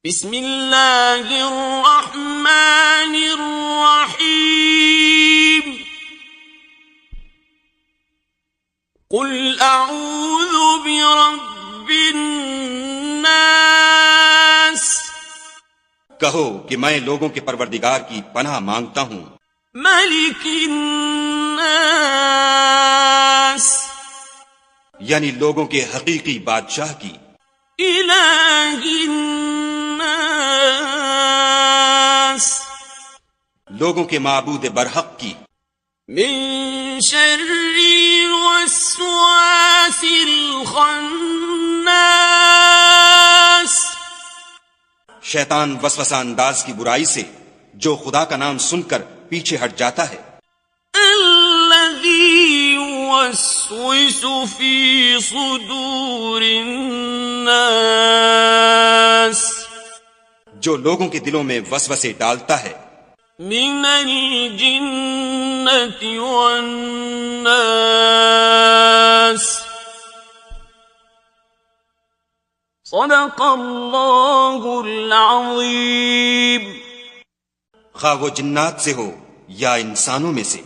بسم اللہ الرحمن الرحیم قل اعوذ برب الناس کہو کہ میں لوگوں کے پروردگار کی پناہ مانگتا ہوں، ملک الناس یعنی لوگوں کے حقیقی بادشاہ کی، الہ الناس لوگوں کے معبود برحق کی، من شر الوسواس الخناس شیطان وسوسہ انداز کی برائی سے جو خدا کا نام سن کر پیچھے ہٹ جاتا ہے، الذي يوسوس في صدور الناس جو لوگوں کے دلوں میں وسوسے ڈالتا ہے، من الجنة والناس صدق اللہ العظیم۔ خواہ وہ جنات سے ہو یا انسانوں میں سے۔